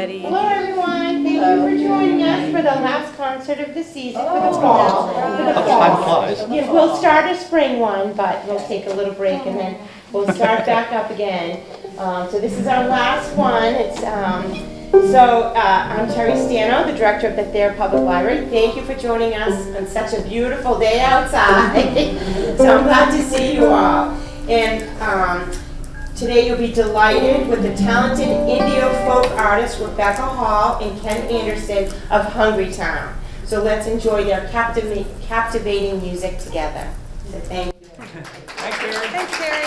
everybody. Hello, everyone. Thank you for joining us for the last concert of the season for the fall. Time flies. Yeah, we'll start a spring one, but we'll take a little break and then we'll start back up again. So this is our last one. I'm Terry Stano, the director of the Thayer Public Library. Thank you for joining us on such a beautiful day outside. So I'm glad to see you all. And today you'll be delighted with the talented Indio folk artists Rebecca Hall and Ken Anderson of Hungrytown. So let's enjoy their captivating music together. So thank you. Thanks, Terry. Thanks, Terry.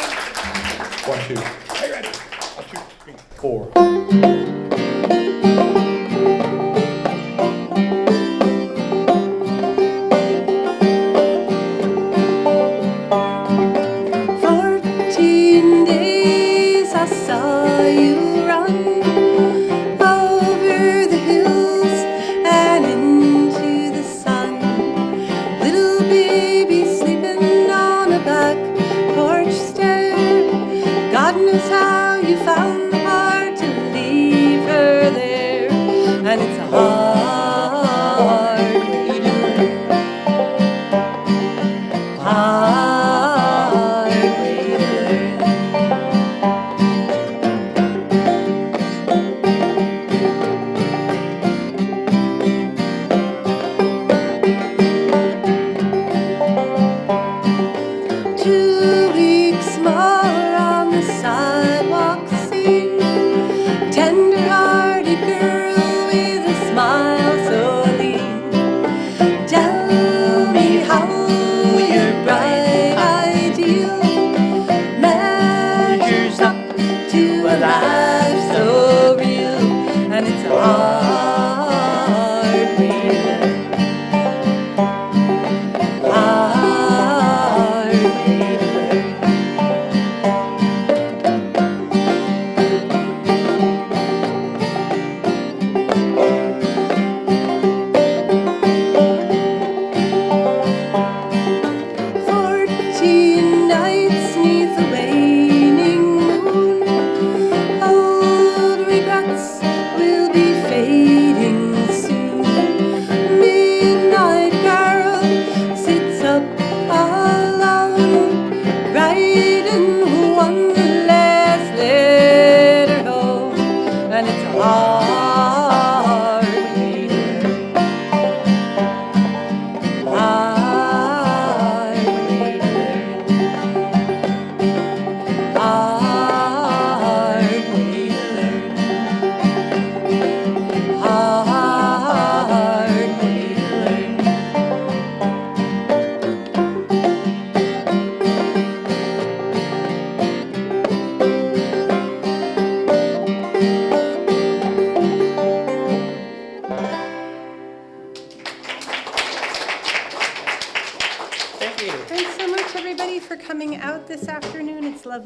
1, 2. Are you ready? 1, 2, 3, 4.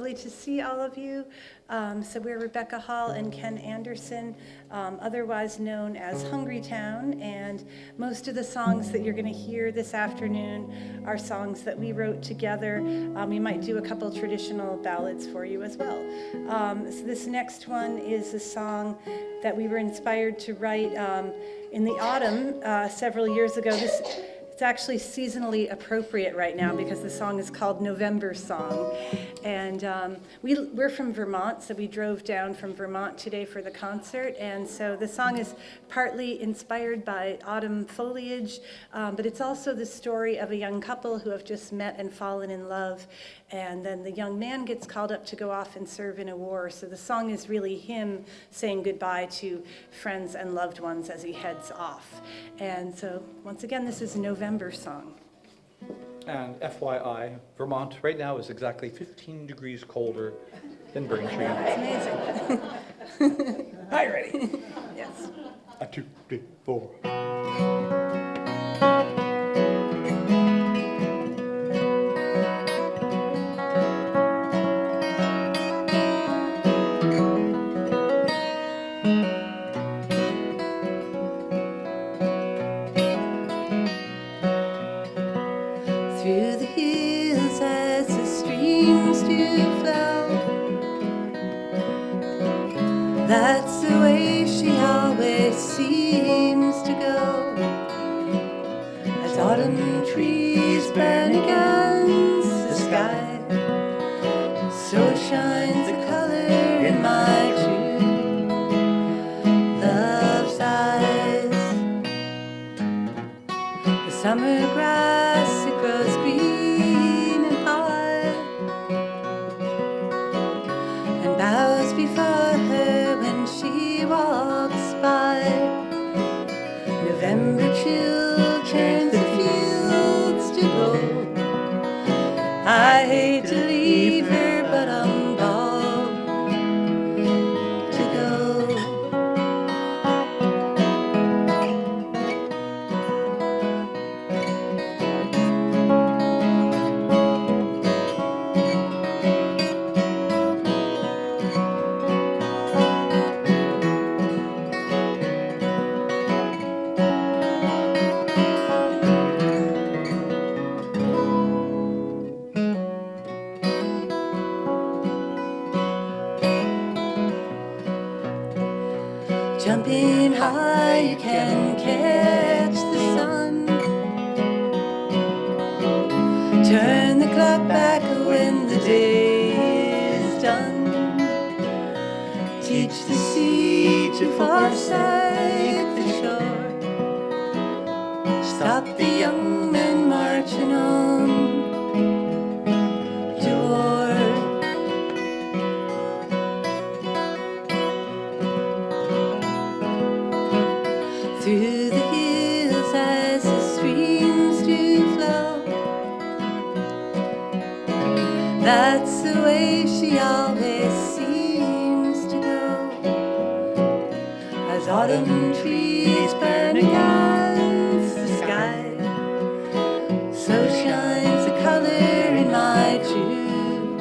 To see all of you. So we're Rebecca Hall and Ken Anderson, otherwise known as Hungrytown, and most of the songs that you're going to hear this afternoon are songs that we wrote together. We might do a couple traditional ballads for you as well. So this next one is a song that we were inspired to write in the autumn several years ago. It's actually seasonally appropriate right now because the song is called November Song. And we're from Vermont, so we drove down from Vermont today for the concert. And so the song is partly inspired by autumn foliage, but it's also the story of a young couple who have just met and fallen in love. And then the young man gets called up to go off and serve in a war. So the song is really him saying goodbye to friends and loved ones as he heads off. And so once again, this is a November song. And FYI, Vermont right now is exactly 15 degrees colder than Braintree. That's amazing. Are you ready? Yes. 1, 2, 3, 4. That's the way she always always seems to go as autumn trees burn against the sky. So shines the color in my true love's eyes. The summer grass, it grows green and high, and bows before her when she walks by. November chill turns the fields to gold. I hate to leave her, but I'm bound to go. Jumping high, you can catch the sun. Turn the clock back when the day is done. Teach the sea to forsake the shore. Stop the young men marching on to war. Through the hills as the streams do flow, that's the way she always seems to go. As autumn trees burn against the sky, so shines the color in my true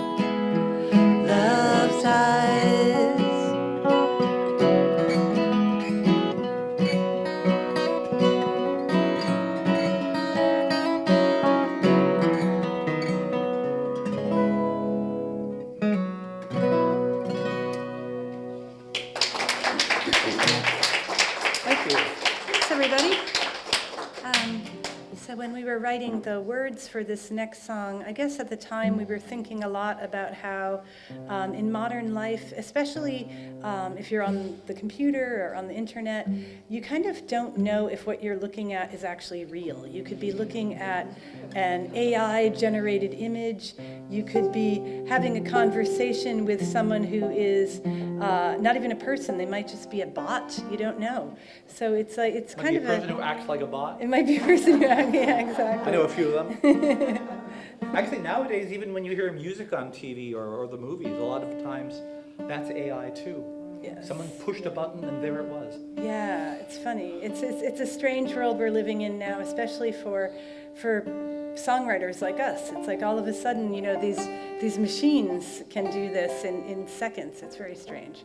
love's eyes. Thanks, everybody. So when we were writing the words for this next song, I guess at the time we were thinking a lot about how in modern life, especially if you're on the computer or on the internet, you kind of don't know if what you're looking at is actually real. You could be looking at an AI-generated image. You could be having a conversation with someone who is not even a person. They might just be a bot. You don't know. So it's like it's Might kind be of a person who acts like a bot. It might be a person who, yeah, exactly. I know a few of them. Actually, nowadays, even when you hear music on TV or the movies, a lot of times that's AI too. Yes. Someone pushed a button and there it was. Yeah, it's funny. It's a strange world we're living in now, especially for songwriters like us. It's like all of a sudden, you know, these machines can do this in seconds. It's very strange.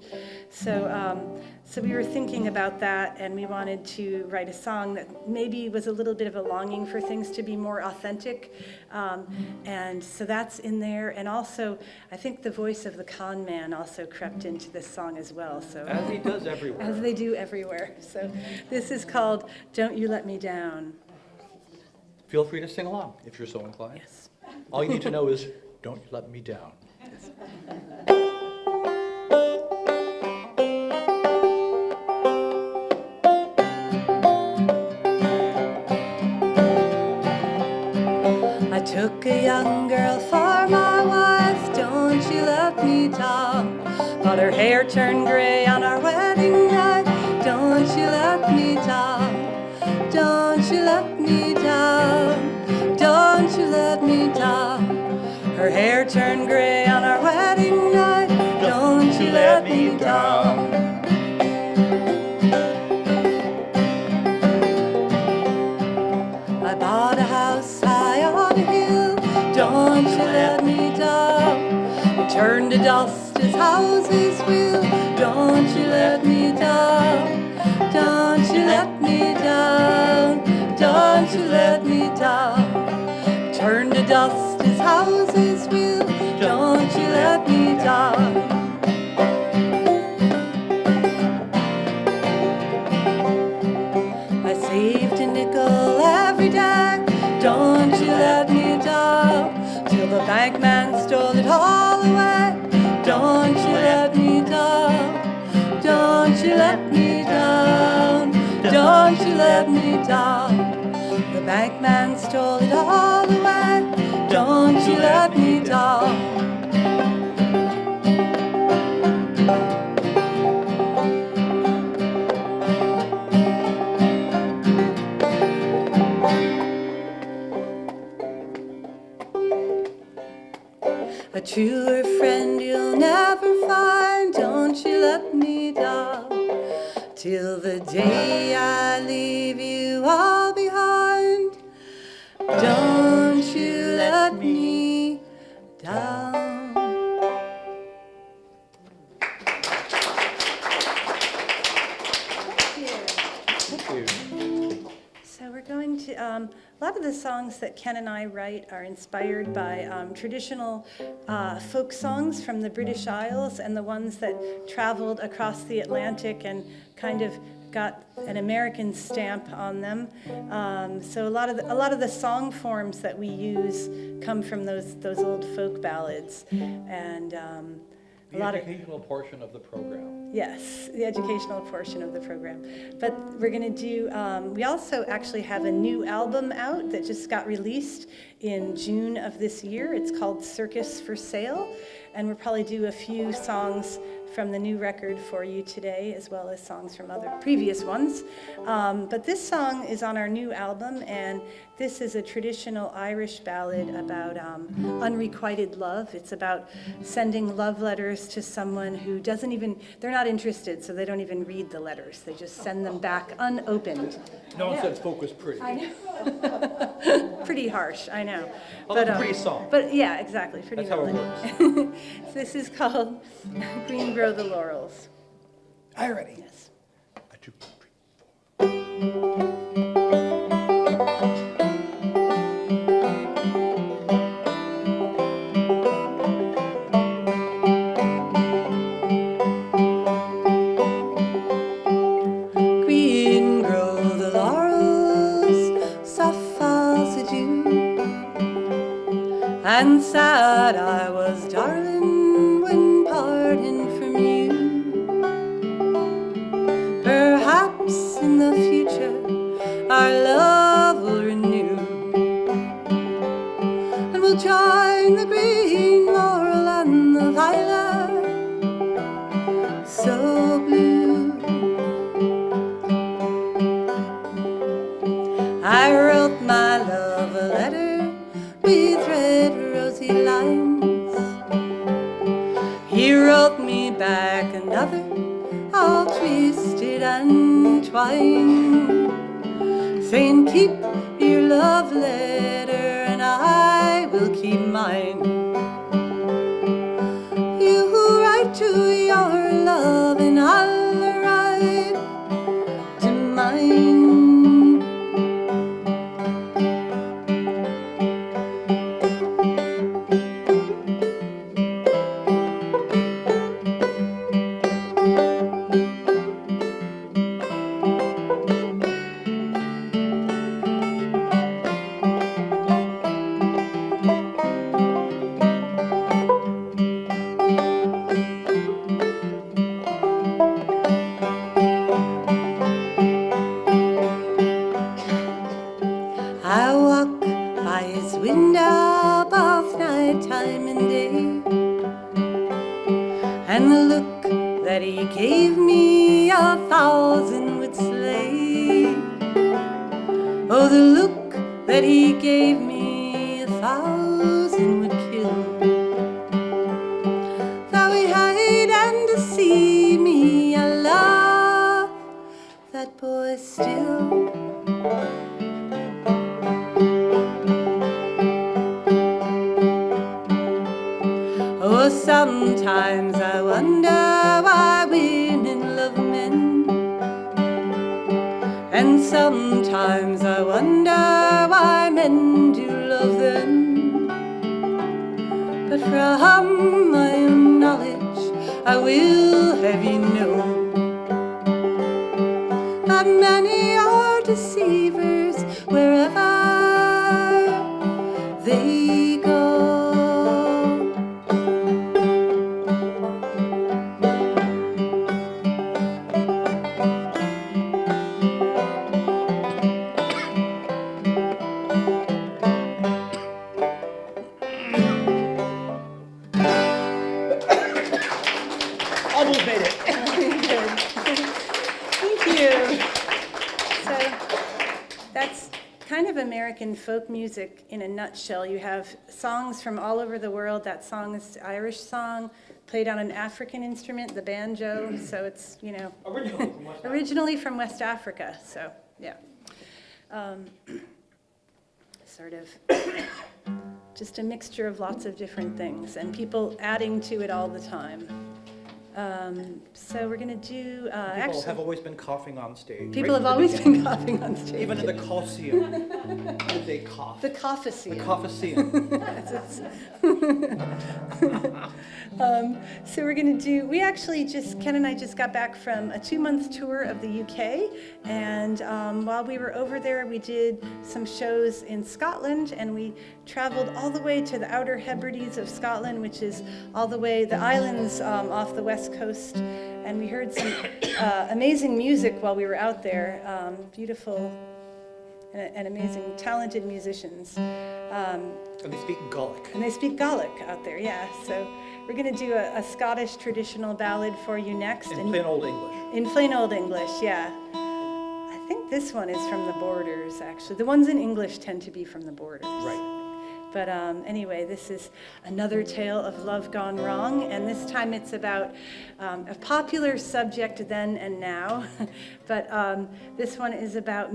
So we were thinking about that, and we wanted to write a song that maybe was a little bit of a longing for things to be more authentic. And so that's in there. And also, I think the voice of the con man also crept into this song as well. So As he does everywhere. as they do everywhere. So this is called Don't You Let Me Down. Feel free to sing along if you're so inclined. Yes. All you need to know is, don't you let me down. I took a young girl for my wife, don't you let me down. But her hair turned gray on our wedding night, don't you let me down. Don't you let me down, don't you let me down. Her hair turned gray on our wedding night, don't you let me down. I bought a house high on a hill, don't you let me down. Turn to dust as houses will, don't you let me down. Don't you let me down, don't you let me down. Turn to dust as houses will, don't you let me down. me down. Don't you let me down. The bank man stole it all away. Don't you let me down. A truer friend you'll never find. Don't you let me down. Till the day I leave you all behind. Don't you let me down. Thank you. So we're going to, a lot of the songs that Ken and I write are inspired by traditional folk songs from the British Isles and the ones that traveled across the Atlantic and kind of got an American stamp on them. So a lot of the song forms that we use come from those old folk ballads, and a The lot of. educational portion of the program. Yes, the educational portion of the program. But we're going to do, we also actually have a new album out that just got released in June of this year. It's called Circus for Sale, and we'll probably do a few songs from the new record for you today, as well as songs from other previous ones. But this song is on our new album, and this is a traditional Irish ballad about unrequited love. It's about sending love letters to someone who doesn't even, they're not interested, so they don't even read the letters. They just send them back unopened. No one said folk was pretty. I know. Pretty harsh, I know. Although it's a pretty song. But yeah, exactly, pretty That's how it melodic. So this is called Green Grow the Laurels. Are you ready? Yes. 1, 2, 3, 4. Green grow the laurels, soft falls the dew, and sad I was, darling, when parting from you. Perhaps in the future our love will renew, and we'll join the green laurel and the violet, so blue. I wrote my love a letter with red rosy lines. He wrote me back another, all twisted and twined, saying, keep your love letter and I will keep mine. You write to your love and I'll write to mine. I walk by his window both night time and day, and the look that he gave me 1,000 would slay. Oh, the look that he gave me 1,000 would kill. Though he hide and deceive me, I love that boy still. Oh, sometimes I wonder why women love men, and sometimes I wonder why men do love them. But from my own knowledge I will have you know that many are deceivers wherever they go. kind of American folk music in a nutshell. You have songs from all over the world. That song is an Irish song, played on an African instrument, the banjo. So it's, originally from West Africa. So, yeah. Sort of just a mixture of lots of different things and people adding to it all the time. So we're going to do, People have always been coughing on stage. People right have always been coughing on stage. Even in the Colosseum, did they cough? The Cough-a-seum. The Colosseum. So we're going to do, Ken and I just got back from a 2-month tour of the UK, and while we were over there, we did some shows in Scotland, and we traveled all the way to the Outer Hebrides of Scotland, which is all the way, the islands off the west coast, and we heard some amazing music while we were out there, beautiful and amazing, talented musicians. And they speak Gaelic. And they speak Gaelic out there, yeah. So we're going to do a Scottish traditional ballad for you next. In plain old English. In plain old English, yeah. I think this one is from the Borders, actually. The ones in English tend to be from the Borders. Right. But anyway, this is another tale of love gone wrong, and this time it's about a popular subject then and now. But this one is about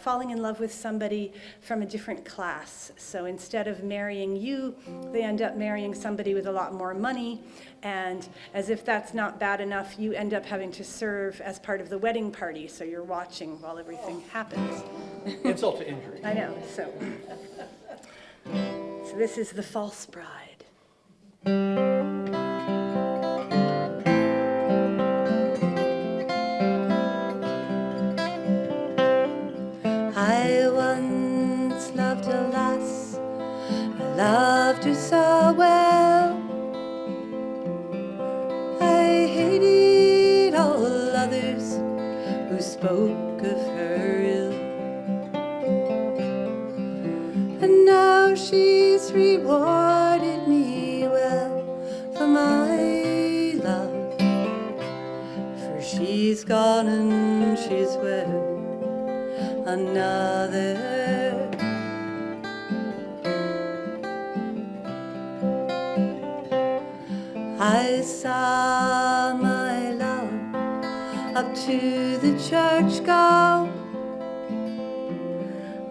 falling in love with somebody from a different class. So instead of marrying you, they end up marrying somebody with a lot more money, and as if that's not bad enough, you end up having to serve as part of the wedding party, so you're watching while everything happens. Insult to injury. I know, so this is The False Bride. I once loved a lass, I loved her so well. I hated all others who spoke of her ill. And now she's rewarded me well for my love, for she's gone and she's wed another. I saw my love up to the church go,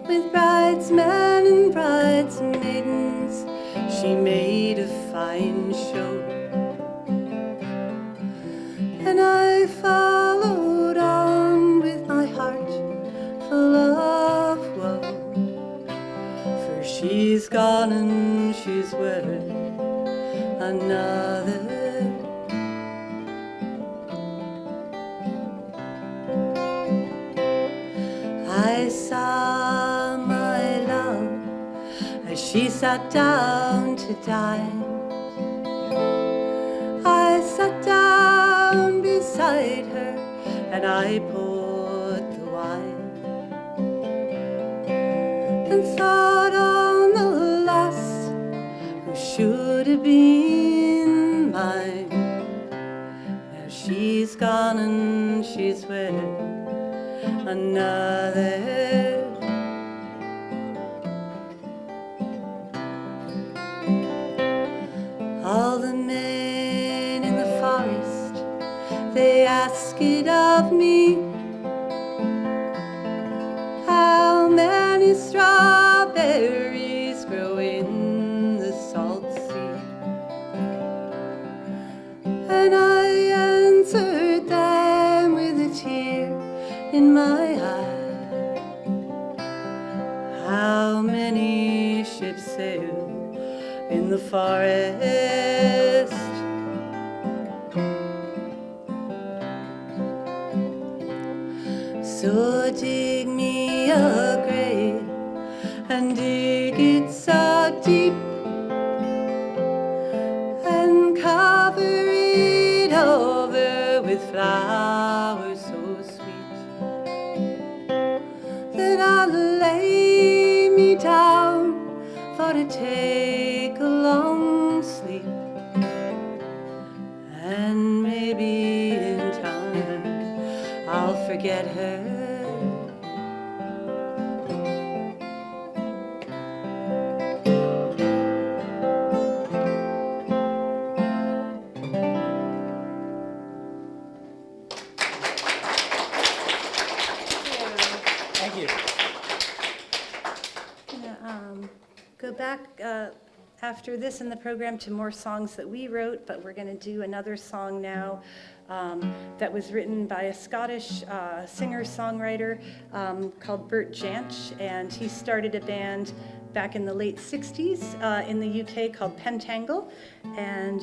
with bridesmen and bridesmaidens, she made a fine show. And I followed on with my heart full of woe, for she's gone and she's wed another. I saw my love as she sat down to dine. I sat down beside her and I poured the wine, and thought on the lass who should have been mine. Now she's gone and she's wed another. All the men in the forest, they ask it of me, how many strawberries grow in the salt sea. And I answered them with a tear in my eye, how many ships sail in the forest. So dig me a grave and dig it so deep, and cover it over with flowers so sweet, that I'll lay me down for to take a long sleep, and maybe in time I'll forget her. back after this in the program to more songs that we wrote, but we're going to do another song now that was written by a Scottish singer-songwriter called Bert Jansch, and he started a band back in the late 60s in the UK called Pentangle, and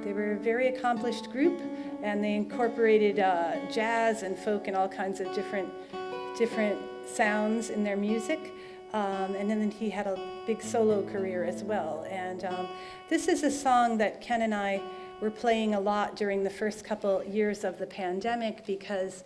they were a very accomplished group, and they incorporated jazz and folk and all kinds of different sounds in their music. And then he had a big solo career as well. And this is a song that Ken and I were playing a lot during the first couple years of the pandemic because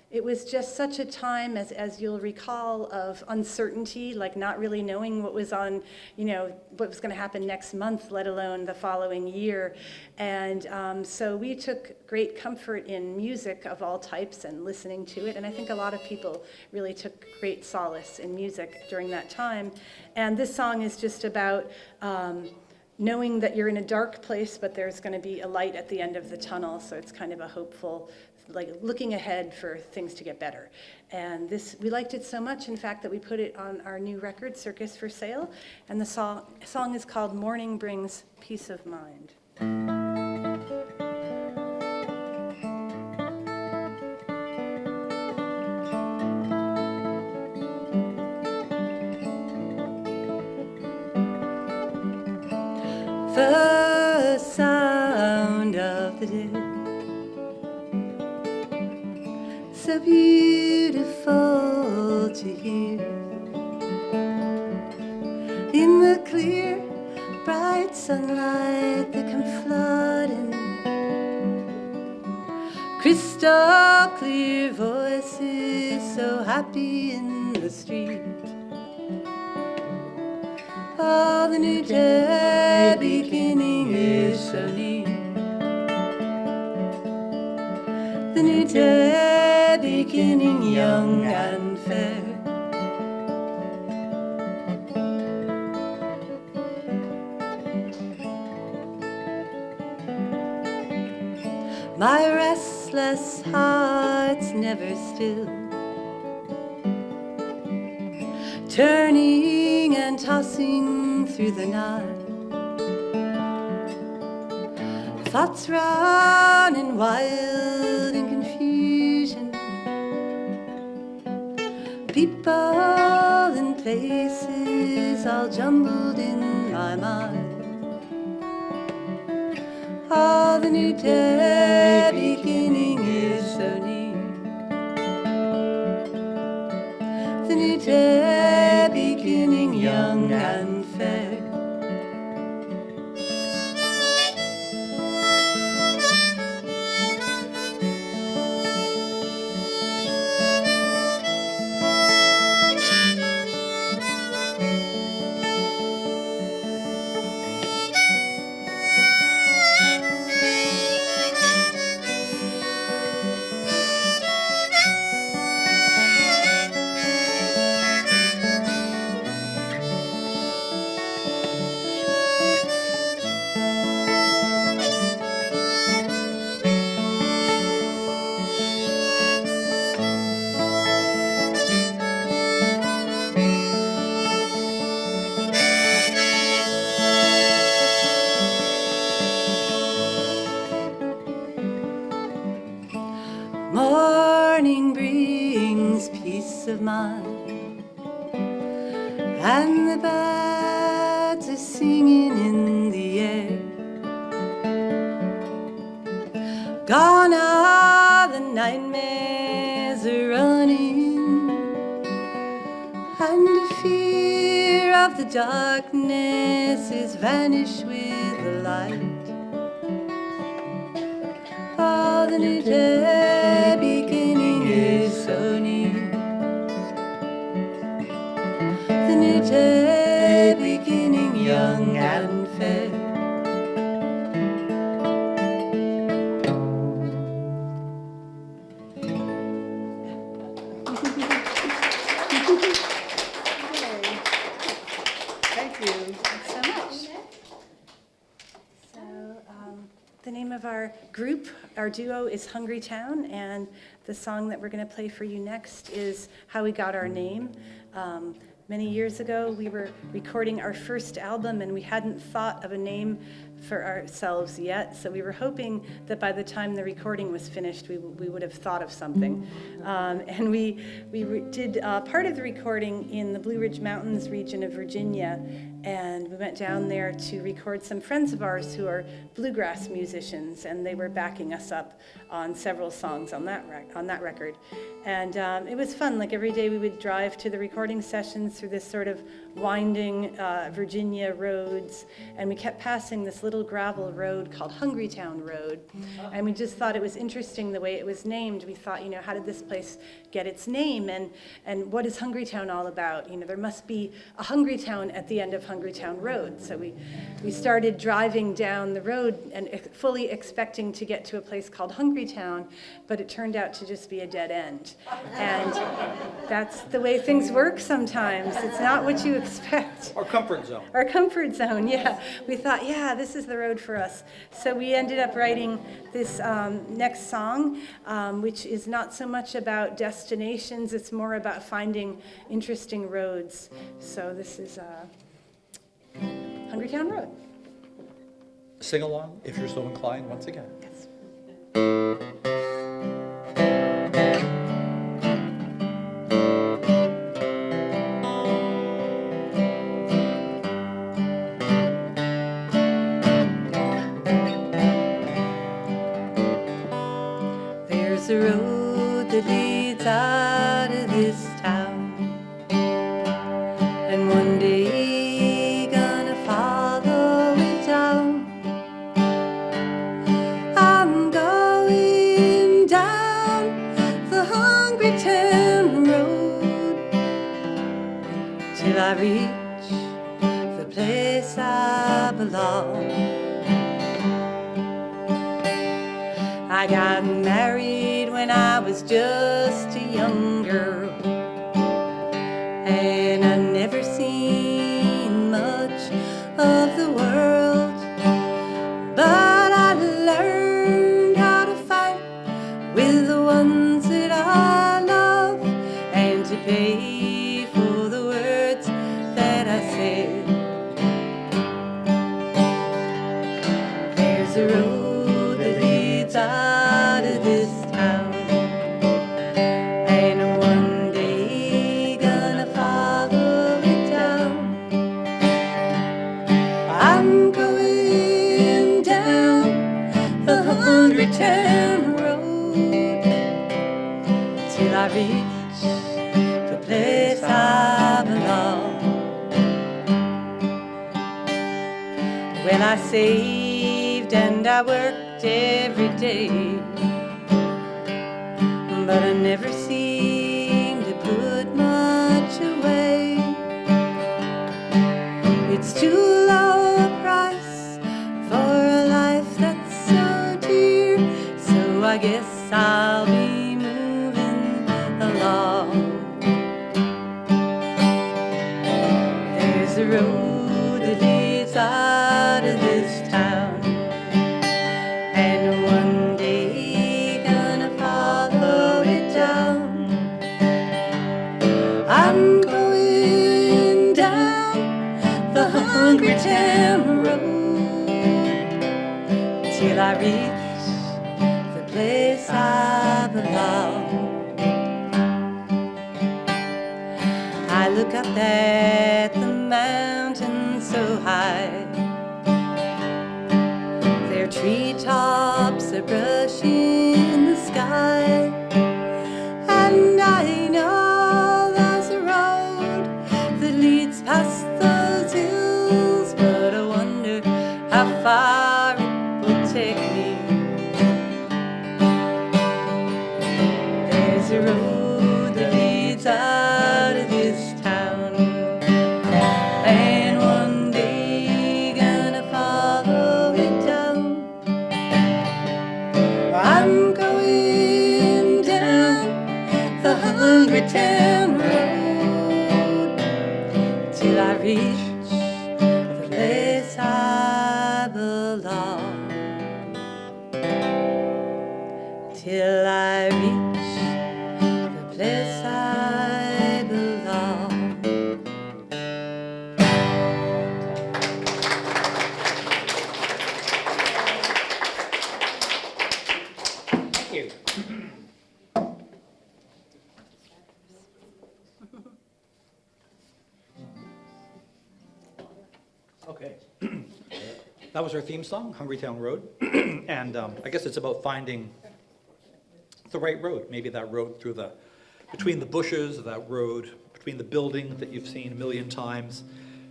it was just such a time, as you'll recall, of uncertainty, like not really knowing what was on, what was going to happen next month, let alone the following year. And so we took great comfort in music of all types and listening to it. And I think a lot of people really took great solace in music during that time. And this song is just about knowing that you're in a dark place, but there's going to be a light at the end of the tunnel. So it's kind of a hopeful, like looking ahead for things to get better. And we liked it so much, in fact, that we put it on our new record, Circus for Sale. And the song is called Morning Brings Peace of Mind. The sound of the day, so beautiful to hear, in the clear, bright sunlight that come flooding, crystal clear voices so happy in the street. Oh, the new day beginning is so near. The new day beginning young and fair. My restless heart's never still, turning and tossing through the night. Thoughts running wild in confusion, people and places all jumbled in my mind. Oh, the new day beginning is so near. The new day beginning young and fair. Morning brings peace of mind, and the birds are singing in the air. Gone are the nightmares are running, and the fear of the darkness is vanished with the light. Oh, the new day beginning is so near. The new day beginning young and fair. Thank you. Thanks so much. So, the name of our group, our duo, is Hungrytown, and the song that we're going to play for you next is How We Got Our Name. many years ago. We were recording our first album, and we hadn't thought of a name for ourselves yet, so we were hoping that by the time the recording was finished, we would have thought of something. And we did part of the recording in the Blue Ridge Mountains region of Virginia, and we went down there to record some friends of ours who are bluegrass musicians, and they were backing us up on several songs on that record. And it was fun. Like every day we would drive to the recording sessions through this sort of winding Virginia roads, and we kept passing this little gravel road called Hungrytown Road, and we just thought it was interesting the way it was named. We thought, how did this place get its name, and what is Hungrytown all about? There must be a Hungrytown at the end of Hungrytown Road. So we started driving down the road and fully expecting to get to a place called Hungrytown, but it turned out to just be a dead end. And that's the way things work sometimes. It's not what you expect. Our comfort zone. Our comfort zone, yeah. We thought, this is the road for us. So we ended up writing this next song, which is not so much about destinations, it's more about finding interesting roads. So this is Hungrytown Road. Sing along if you're so inclined once again. Yes. There's a road that leads out of this town, and one day gonna follow it down. I'm going down the Hungrytown Road till I reach the place I belong. I got married when I was just a young girl, and I never seen much of the world, but I learned how to fight with the ones that I love, and to pay for the words that I said. There's a road that leads out of this town, and one day gonna follow it down. I'm going down the Hungrytown Road till I reach the place I belong. Well, I saved and I worked every day, but I never seemed to put much away. It's too low a price for a life that's so dear, so I guess I'll be moving along. There's a road that leads out of this town, and one day gonna follow it down. I'm going down the Hungrytown Road till I reach the place I belong. I look up at the mountain so high, their treetops are brushing the sky, and I know there's a road that leads past those hills, but I wonder how far it will take me. There's a road that leads out of this town, and one day gonna follow it down. I'm going down the Hungrytown Road till I reach the place I belong. Till I reach the place I belong. Okay. That was our theme song, Hungrytown Road. And I guess it's about finding the right road. Maybe that road between the bushes, that road between the building that you've seen a million times,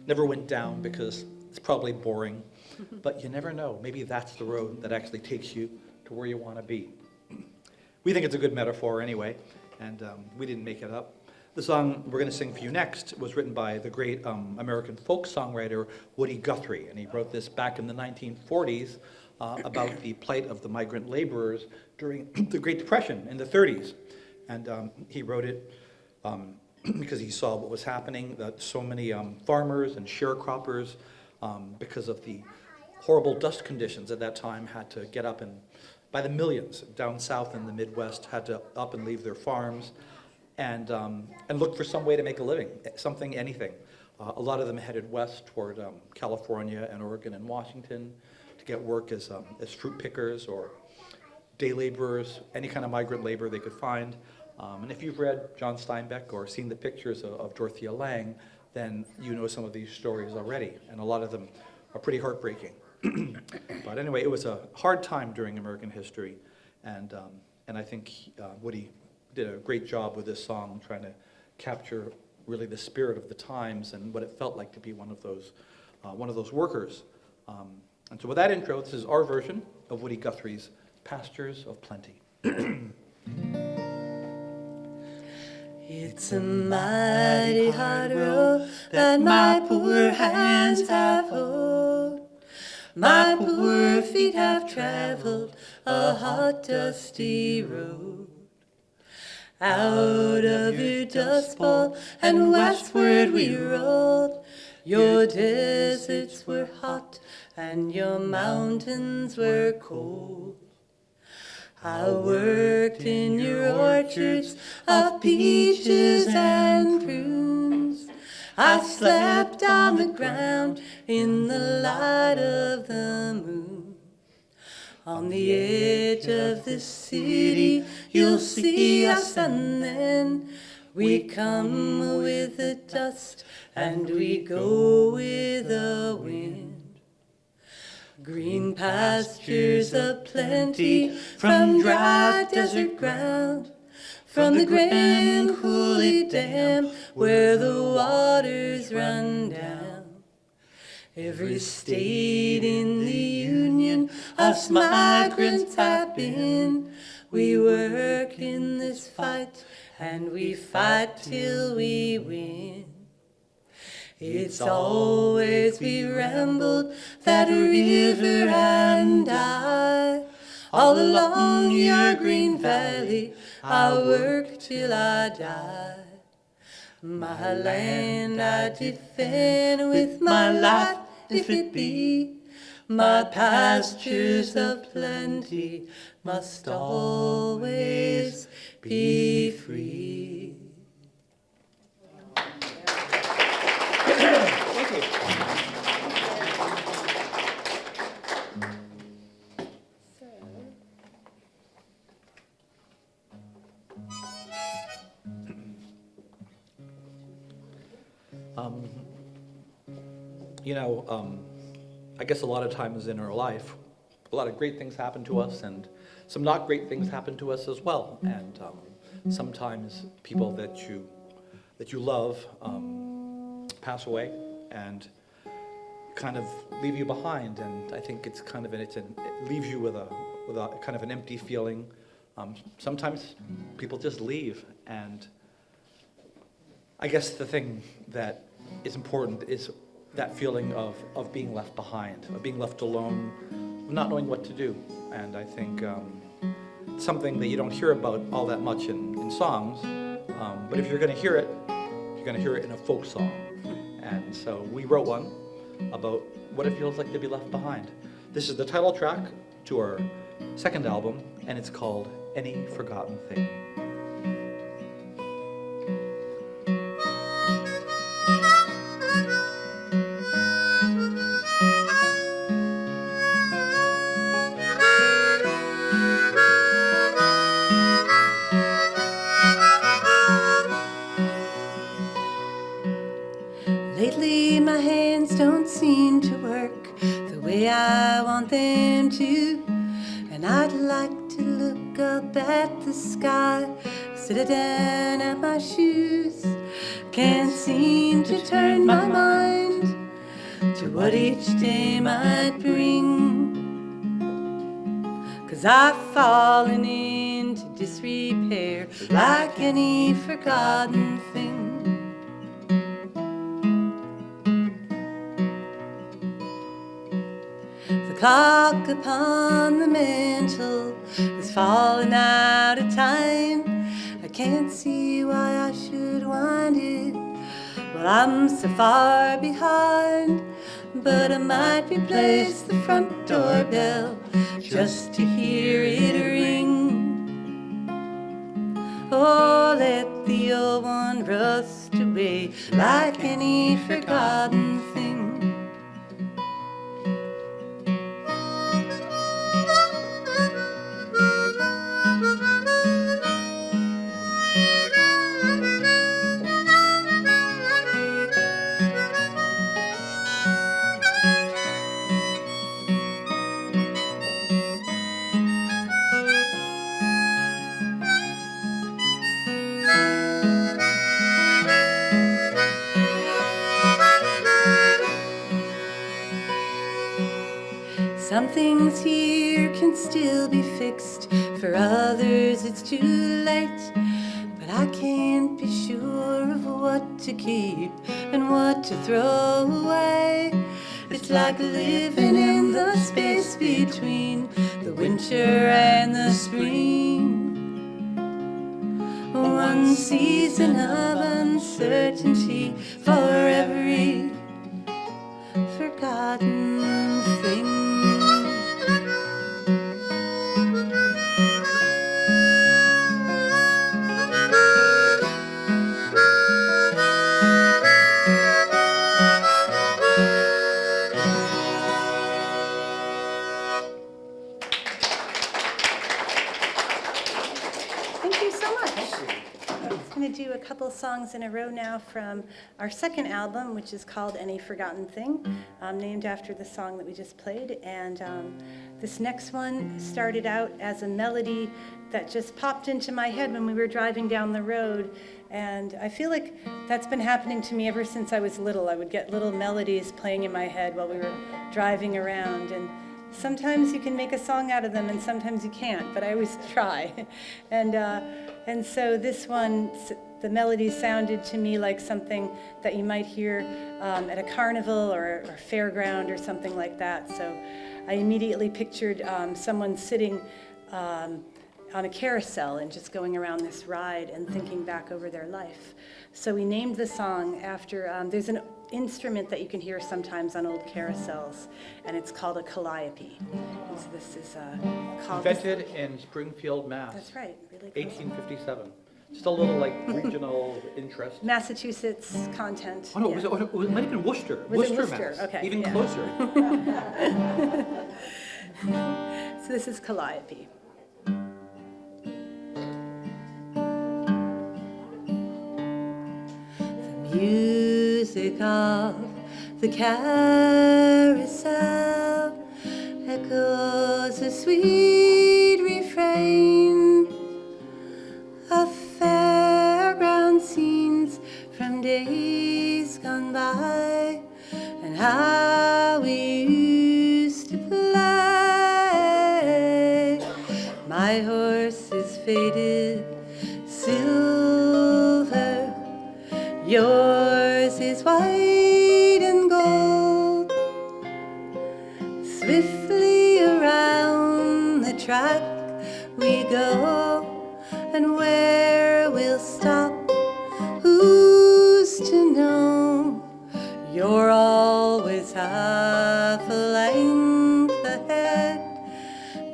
never went down because it's probably boring. But you never know. Maybe that's the road that actually takes you to where you want to be. We think it's a good metaphor anyway, and we didn't make it up. The song we're going to sing for you next was written by the great American folk songwriter Woody Guthrie, and he wrote this back in the 1940s about the plight of the migrant laborers during the Great Depression in the 30s. And he wrote it because he saw what was happening, that so many farmers and sharecroppers, because of the horrible dust conditions at that time, had to get up and, by the millions, down south in the Midwest, had to up and leave their farms and look for some way to make a living, something, anything. A lot of them headed west toward California and Oregon and Washington to get work as fruit pickers or day laborers, any kind of migrant labor they could find. And if you've read John Steinbeck or seen the pictures of Dorothea Lange, then you know some of these stories already, and a lot of them are pretty heartbreaking. But anyway, it was a hard time during American history, and I think Woody did a great job with this song, trying to capture really the spirit of the times and what it felt like to be one of those workers. And so with that intro, this is our version of Woody Guthrie's Pastures of Plenty. It's a mighty hard road that my poor hands have hoed. My poor feet have traveled a hot, dusty road. Out of your dust bowl and westward we rolled. Your deserts were hot and your mountains were cold. I worked in your orchards of peaches and prunes. I slept on the ground in the light of the moon. On the edge of the city you'll see us, and then we come with the dust and we go with the wind. Green pastures of plenty from dry desert ground, from the Grand Coulee Dam where the waters run down. Every state in the Union us migrants have been. We work in this fight and we fight till we win. It's always we rambled that river and I, all along your green valley I'll work till I die. My land I defend with my life if it be. My pastures of plenty must always be free. Thank you. I guess a lot of times in our life, a lot of great things happen to us, and some not great things happen to us as well. And sometimes people that you love pass away and kind of leave you behind. And I think it's kind of it leaves you with a kind of an empty feeling. Sometimes people just leave, and I guess the thing that is important is that feeling of being left behind, of being left alone, of not knowing what to do. And I think it's something that you don't hear about all that much in songs, but if you're going to hear it, you're going to hear it in a folk song. And so we wrote one about what it feels like to be left behind. This is the title track to our second album, and it's called Any Forgotten Thing. Lately my hands don't seem to up at the sky, sit down at my shoes. Can't seem to turn my mind to what each day might bring. 'Cause I've fallen into disrepair like any forgotten thing. The clock upon the mantle has fallen out of time. I can't see why I should wind it. Well, I'm so far behind, but I might replace the front doorbell just to hear it ring. Oh, let the old one rust away like any forgotten thing. Some things here can still be fixed, for others it's too late. But I can't be sure of what to keep and what to throw away. It's like living in the space between the winter and the spring. One season of uncertainty for every forgotten thing. Thank you so much. I'm going to do a couple songs in a row now from our second album, which is called Any Forgotten Thing, named after the song that we just played. And this next one started out as a melody that just popped into my head when we were driving down the road. And I feel like that's been happening to me ever since I was little. I would get little melodies playing in my head while we were driving around. And sometimes you can make a song out of them and sometimes you can't, but I always try. And so this one, the melody sounded to me like something that you might hear at a carnival or a fairground or something like that. So I immediately pictured someone sitting on a carousel and just going around this ride and thinking back over their life. So we named the song after, there's an instrument that you can hear sometimes on old carousels, and it's called a calliope. And so this is called... Invented in Springfield, Mass. That's right, really cool. 1857. Just a little like regional interest. Massachusetts content. Oh no, yeah. it might have been Worcester. Was it Worcester, Worcester? Mass. Okay, Even yeah. closer. So this is Calliope. Music of the carousel echoes a sweet refrain of fairground scenes from days gone by, and how we used to play. My horse is faded silver, yours is white and gold. Swiftly around the track we go, and where we'll stop, who's to know? You're always half a length ahead,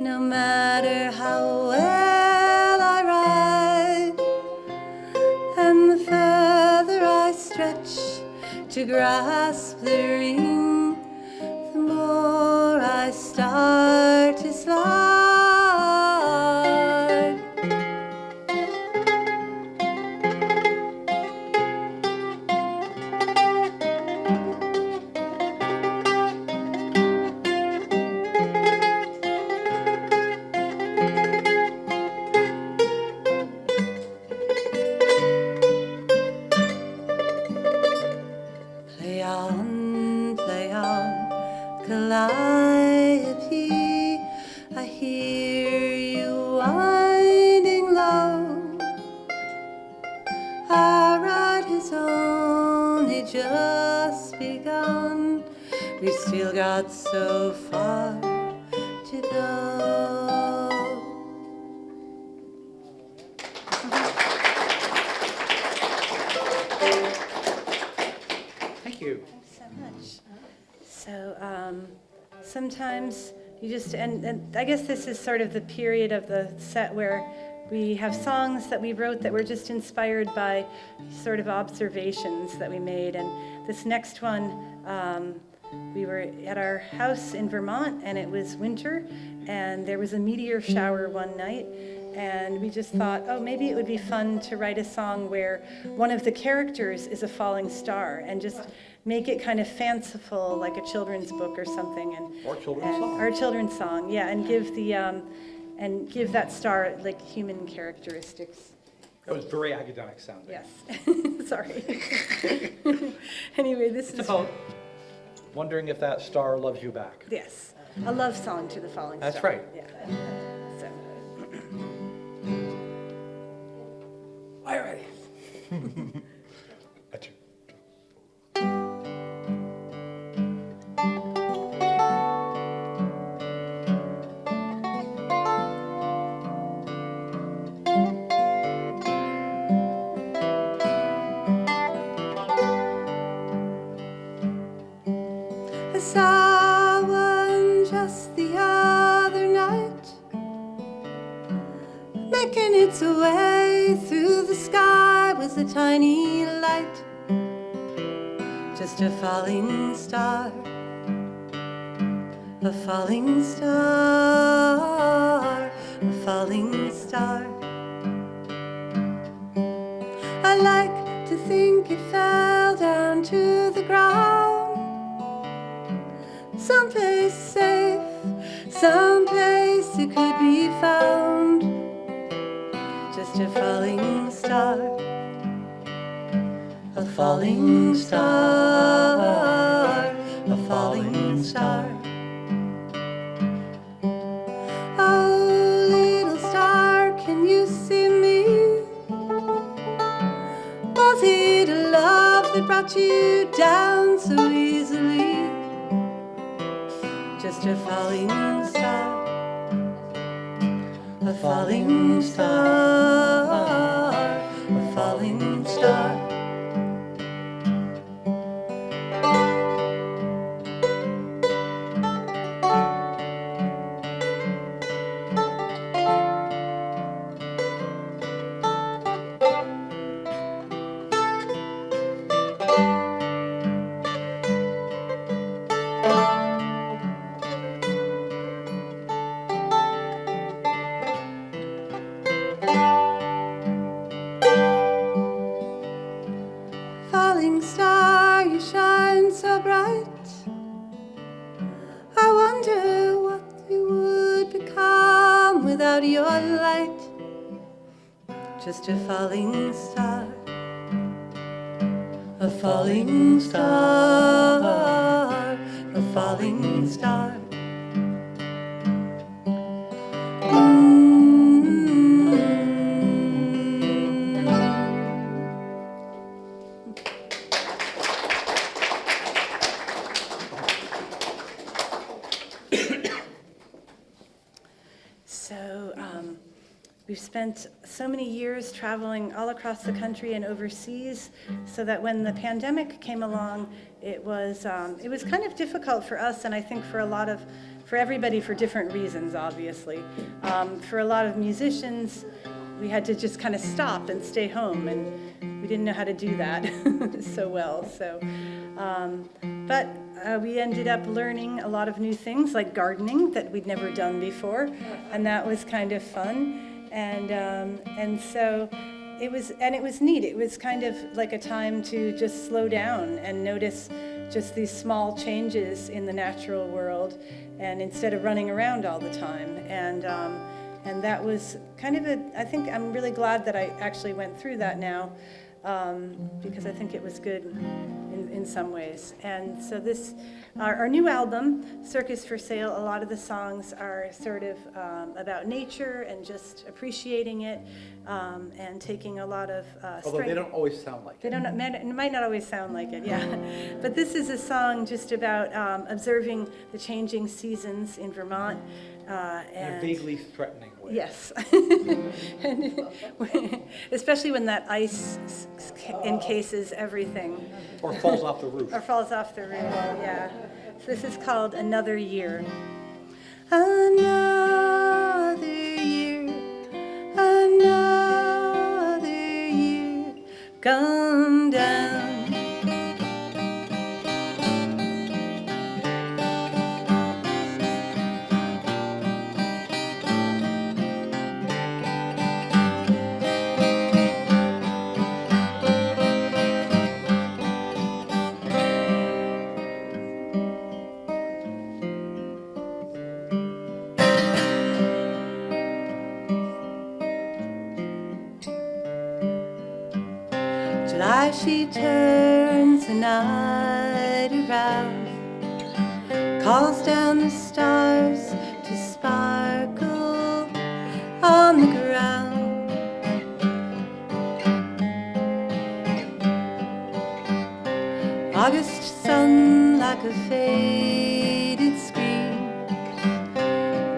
no matter how well I ride. And the further I stretch to grasp the ring, the more I start to slide. Our ride has only just begun. We've still got so far to go. Thank you. Thanks so much. So sometimes you just, and I guess this is sort of the period of the set where we have songs that we wrote that were just inspired by sort of observations that we made. And this next one, we were at our house in Vermont, and it was winter, and there was a meteor shower one night. And we just thought, oh, maybe it would be fun to write a song where one of the characters is a falling star, and just make it kind of fanciful, like a children's book or something. Or children's song. Or children's song, yeah, and give that star like human characteristics. It was very academic sounding. Yes. Sorry. Anyway, this It's is about wondering if that star loves you back. yes, a love song to the falling star. That's right. Yeah. So. All right. That's you. I saw one just the other night, making its way through the sky was a tiny light, just a falling star, a falling star, a falling star. I like to think it fell down to the ground, someplace safe, someplace it could be found. Just a falling star, a falling star, a falling star. Oh, little star, can you see me? Was it a love that brought you down so easily? Just a falling star, a falling star, a falling star. Falling star, you shine so bright. I wonder what we would become without your light. Just a falling star, a falling star, a falling star. So we've spent so many years traveling all across the country and overseas, so that when the pandemic came along, it was kind of difficult for us, and I think for everybody for different reasons, obviously. For a lot of musicians, we had to just kind of stop and stay home, and we didn't know how to do that so well. So, but we ended up learning a lot of new things, like gardening that we'd never done before, and that was kind of fun. And so it was neat. It was kind of like a time to just slow down and notice just these small changes in the natural world, and instead of running around all the time. And that was kind of I think I'm really glad that I actually went through that now, because I think it was good in in some ways. And so our new album, Circus for Sale, a lot of the songs are sort of about nature and just appreciating it, and taking a lot of Although they strength. don't always sound like They it. don't, it might not always sound like it, yeah. But this is a song just about observing the changing seasons in Vermont. In a And vaguely threatening way. yes. And especially when that ice encases everything. Or falls off the roof. Or falls off the roof, yeah. So this is called Another Year. Another year, another year, gone down. July, she turns the night around, calls down the stars to sparkle on the ground. August sun like a faded screen,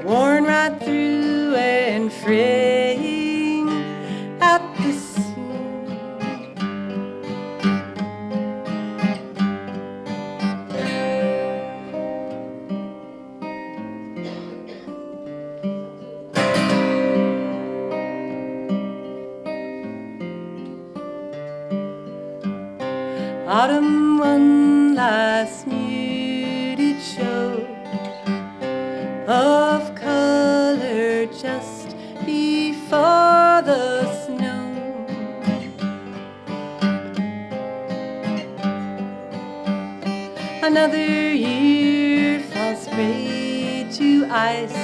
worn right through and fraying at the seam. Autumn, one last muted show of color just before the snow. Another year falls prey to ice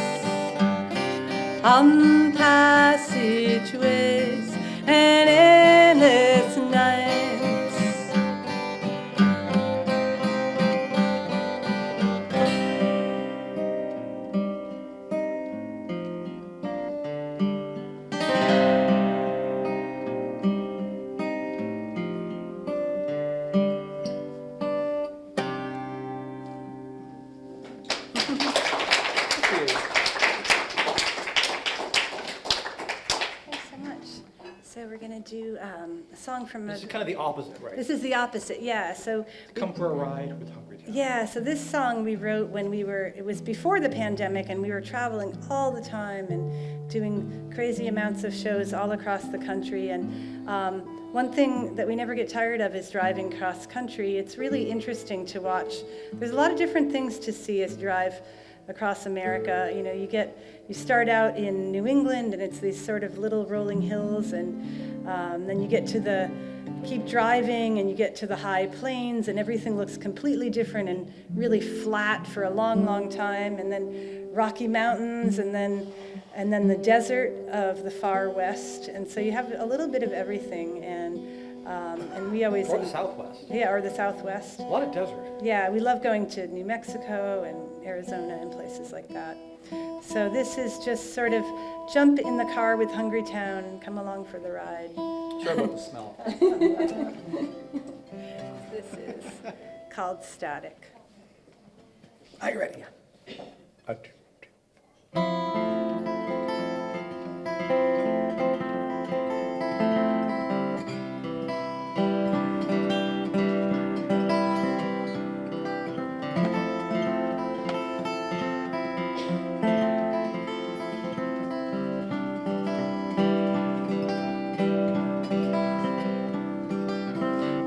on passageways and endless nights. Thanks so much. So we're going to do a song from This is kind of the opposite, right? This is the opposite, yeah. So Come for a ride with Hungrytown. yeah, so this song we wrote when it was before the pandemic, and we were traveling all the time and doing crazy amounts of shows all across the country. And one thing that we never get tired of is driving cross country. It's really interesting to watch. There's a lot of different things to see as you drive across America. You know, you start out in New England, and it's these sort of little rolling hills, and then you keep driving, and you get to the high plains, and everything looks completely different and really flat for a long, long time, and then Rocky Mountains, and then the desert of the far west. And so you have a little bit of everything, and we always... Or the Southwest. Yeah, or the Southwest. A lot of desert. Yeah, we love going to New Mexico and Arizona and places like that. So this is just sort of jump in the car with Hungrytown and come along for the ride. Sorry about the smell. This is called Static. Are you ready?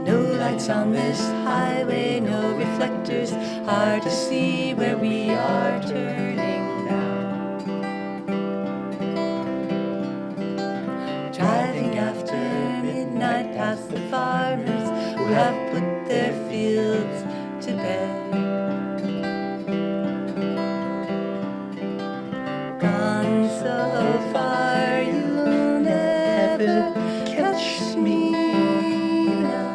No lights on this highway, no reflectors, hard to see where we are turning now. Driving after midnight past the farmers who have put their fields to bed. Gone so far you'll never catch me now.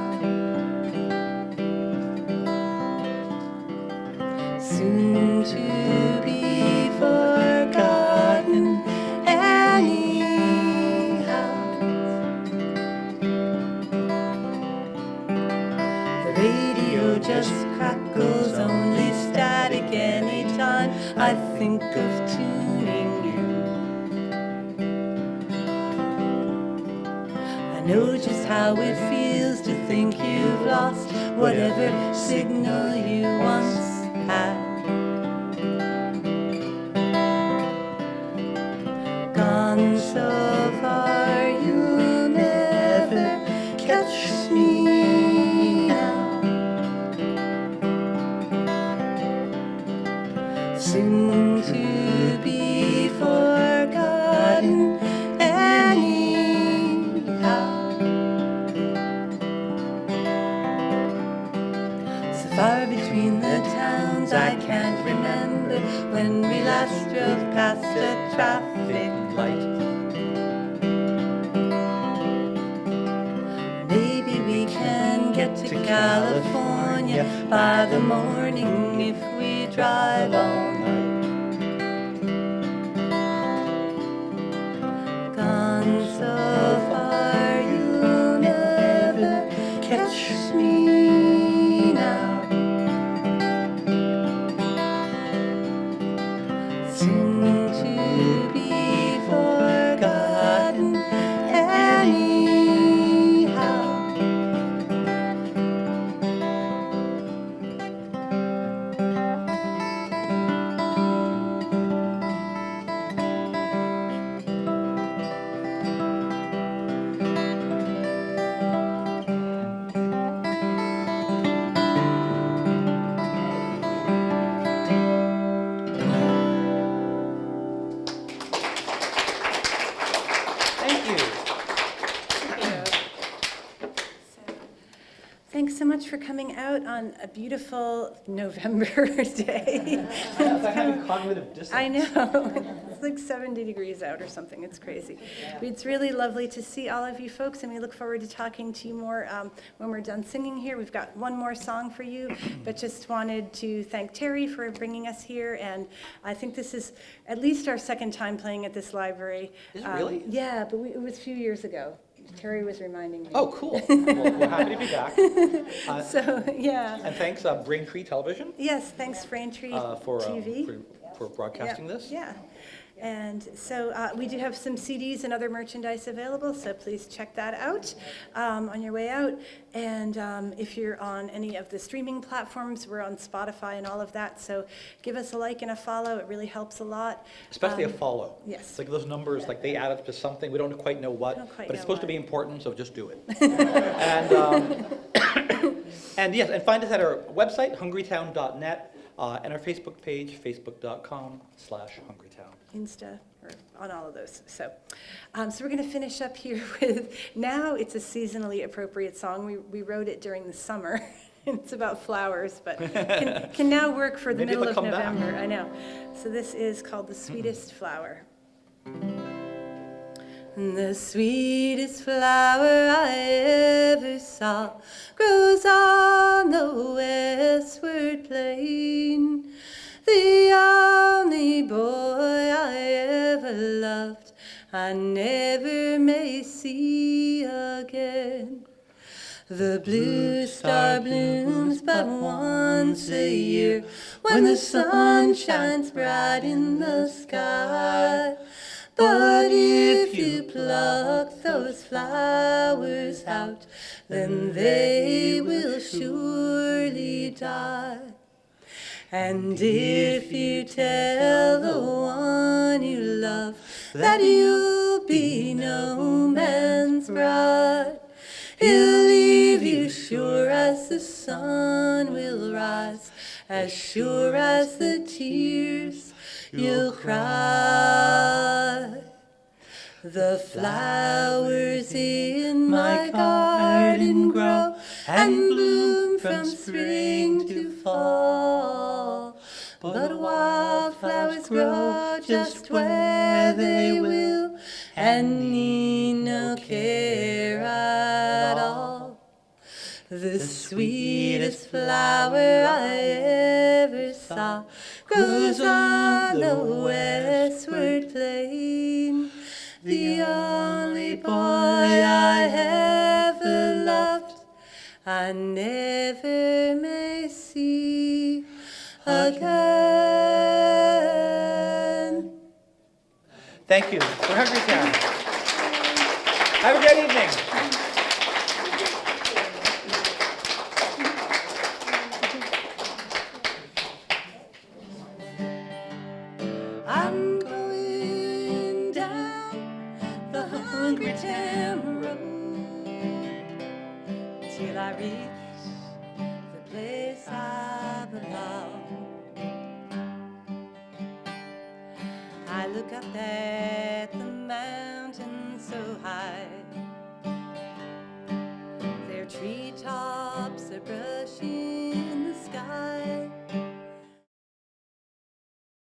radio just crackles, only static anytime I think of tuning you. I know just how it feels to think you've lost whatever signal you once had. Gone so far, you'll never catch me now. Soon to be forgotten anyhow. So far between the towns I can't remember when we last drove past a traffic light. Maybe we can get to California by the morning if we drive all night. Gone so far, you'll never catch me now. Soon to be forgotten anyhow. Thank you. Thanks so much for coming out on a beautiful November day. I'm having cognitive dissonance. I know. It's like 70 degrees out or something. It's crazy. It's really lovely to see all of you folks, and we look forward to talking to you more when we're done singing here. We've got one more song for you, but just wanted to thank Terry for bringing us here, and I think this is at least our second time playing at this library. Is it really? Yeah, but it was a few years ago. Terry was reminding me. Oh, cool. Well, we're happy to be back. So, yeah. And thanks, Braintree Television, Yes, thanks Braintree for TV. broadcasting this. Yeah. And so we do have some CDs and other merchandise available, so please check that out on your way out. And if you're on any of the streaming platforms, we're on Spotify and all of that, so give us a like and a follow. It really helps a lot. Especially a follow. Yes. It's like those numbers, like they add up to something. We don't quite know what, Don't quite but it's know supposed to what. be important, so just do it. And yes, and find us at our website, hungrytown.net, and our Facebook page, facebook.com/hungrytown. Insta, or on all of those. So so we're going to finish up here with, now it's a seasonally appropriate song. We wrote it during the summer. It's about flowers, but can now work for the Maybe middle it'll of come back. November. I know. So this is called The Sweetest Flower. The sweetest flower I ever saw grows on the westward plain. The only boy I ever loved, I never may see again. The blue star blooms but once a year, when the sun shines bright in the sky. But if you pluck those flowers out, then they will surely die. And if you tell the one you love that you'll be no man's bride, he'll leave you sure as the sun will rise, as sure as the tears you'll cry. The flowers in my garden grow and bloom from spring to fall, but wildflowers grow just where they will and need no care at all. The sweetest flower I ever saw grows on the westward plain. The only boy I ever loved, I never may see again. Thank you for Hungrytown. Have a great evening. I'm going down the Hungrytown road till I reach the place I belong. I look up there